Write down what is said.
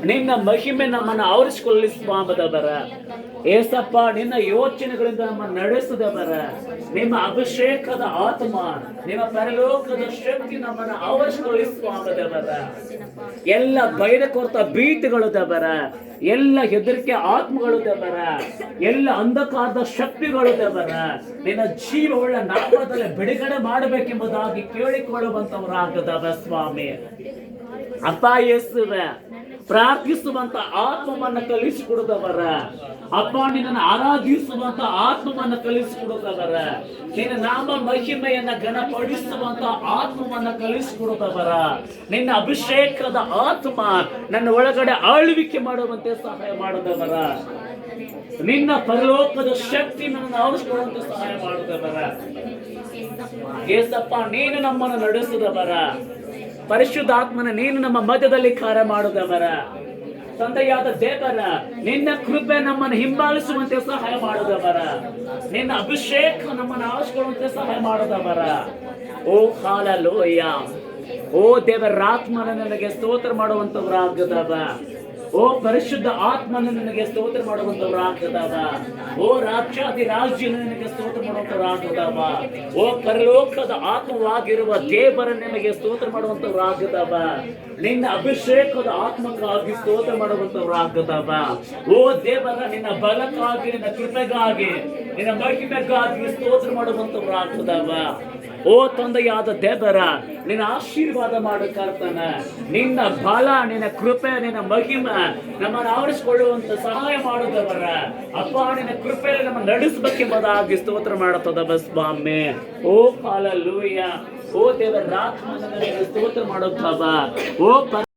ನಿನ್ನ ಮಹಿಮೆ ನಮ್ಮನ್ನು ಆವರಿಸಿಕೊಳ್ಳಿಸುವ ಏಸಪ್ಪ, ನಿನ್ನ ಯೋಚನೆಗಳಿಂದ ನಮ್ಮನ್ನು ನಡೆಸಿದವರ ನಿಮ್ಮ ಅಭಿಷೇಕದ ಆತ್ಮ, ನಿಮ್ಮ ಪರಲೋಕದ ಶಕ್ತಿ ನಮ್ಮನ್ನು ಆವರಿಸಿಕೊಳ್ಳಿಸುವ ಎಲ್ಲ ಭಯದ ಕೊರತ ಭೀತಿಗಳು ದೇವರ, ಎಲ್ಲ ಹೆದರಿಕೆ ಆತ್ಮಗಳು ದೇವರ, ಎಲ್ಲ ಅಂಧಕಾರದ ಶಕ್ತಿಗಳು ದೇವರ, ನಿನ್ನ ಜೀವವುಳ್ಳ ನಾಮದಲ್ಲಿ ಬಿಡುಗಡೆ ಮಾಡಬೇಕೆಂಬುದಾಗಿ ಕೇಳಿಕೊಳ್ಳುವಂತವರಾಗದವ ಸ್ವಾಮಿ. ಅಪ್ಪ ಯೇಸುವೆ, ಪ್ರಾರ್ಥಿಸುವಂತ ಆತ್ಮವನ್ನು ಕಲಿಸಿಕೊಡುದವರ, ಅಪ್ಪ ನಿನ್ನನ್ನು ಆರಾಧಿಸುವಂತ ಆತ್ಮವನ್ನು ಕಲಿಸಿಕೊಡುದವರ, ನಿನ್ನ ನಾಮ ಮಹಿಮೆಯನ್ನ ಘನಪಡಿಸುವಂತ ಆತ್ಮವನ್ನು ಕಲಿಸಿಕೊಡುದವರ, ನಿನ್ನ ಅಭಿಷೇಕದ ಆತ್ಮ ನನ್ನ ಒಳಗಡೆ ಆಳ್ವಿಕೆ ಮಾಡುವಂತೆ ಸಹಾಯ ಮಾಡುದವರ, ನಿನ್ನ ಪರಲೋಕದ ಶಕ್ತಿ ನನ್ನ ಆವರಿಸಿಕೊಳ್ಳುವಂತೆ ಸಹಾಯ ಮಾಡುದವರ. ಏಸಪ್ಪ, ನೀನು ನಮ್ಮನ್ನು ನಡೆಸಿದವರ, ಪರಿಶುದ್ಧಾತ್ಮನ ನೀನು ನಮ್ಮ ಮಧ್ಯದಲ್ಲಿ ಕಾರ್ಯ ಮಾಡುದವರ, ತಂದೆಯಾದ ದೇವರ ನಿನ್ನ ಕೃಪೆ ನಮ್ಮನ್ನು ಹಿಂಬಾಲಿಸುವಂತೆ ಸಹಾಯ ಮಾಡುದವರ, ನಿನ್ನ ಅಭಿಷೇಕ ನಮ್ಮನ್ನು ಆವರಿಸಿಕೊಳ್ಳುವಂತೆ ಸಹಾಯ ಮಾಡುದವರ. ಓ ಹಾಲೆಲೂಯ. ಓ ದೇವರ ಆತ್ಮನ ನನಗೆ ಸ್ತೋತ್ರ ಮಾಡುವಂತವರಾಗದವ. ಓ ಪರಿಶುದ್ಧ ಆತ್ಮನ ನನಗೆ ಸ್ತೋತ್ರ ಮಾಡುವಂತವರಾಗದವ. ಓ ರಾಕ್ಷಾದಿ ರಾಜ್ಯನ ನನಗೆ ಸ್ತೋತ್ರ ಮಾಡುವಂತವರಾಗದವ. ಓ ಪರಲೋಕದ ಆತ್ಮವಾಗಿರುವ ದೇವರ ನಿನಗೆ ಸ್ತೋತ್ರ ಮಾಡುವಂತವರಾಗದವ. ನಿನ್ನ ಅಭಿಷೇಕದ ಆತ್ಮಕ್ಕಾಗಿ ಸ್ತೋತ್ರ ಮಾಡುವಂತವರಾಗದವ. ಓ ದೇವರ ನಿನ್ನ ಬಲಕ್ಕಾಗಿ, ನಿನ್ನ ಕೃಪೆಗಾಗಿ, ನಿನ್ನ ಮಹಿಮೆಗಾಗಿ ಸ್ತೋತ್ರ ಮಾಡುವಂತವರಾಗದವ. ಓ ತಂದೆಯಾದ ದೇವರ, ನಿನ್ನ ಆಶೀರ್ವಾದ ಮಾಡು ಕರ್ತನ. ನಿನ್ನ ಬಲ, ನಿನ್ನ ಕೃಪೆ, ನಿನ್ನ ಮಹಿಮೆ ನಮ್ಮನ್ನು ಆವರಿಸಿಕೊಳ್ಳುವಂತ ಸಹಾಯ ಮಾಡುದವರ. ಅಪ್ಪ, ನಿನ್ನ ಕೃಪೆಯಲ್ಲಿ ನಮ್ಮ ನಡೆಸಬೇಕೆಂಬುದಾಗಿ ಸ್ತೋತ್ರ ಮಾಡುತ್ತದ ಸ್ವಾಮಿ. ಓ ಹಾಲೆಲೂಯ. ಓ ದೇವರ ಆತ್ಮನ ನನಗೆ ಸ್ತೋತ್ರ ಮಾಡುತ್ತವ. ಓ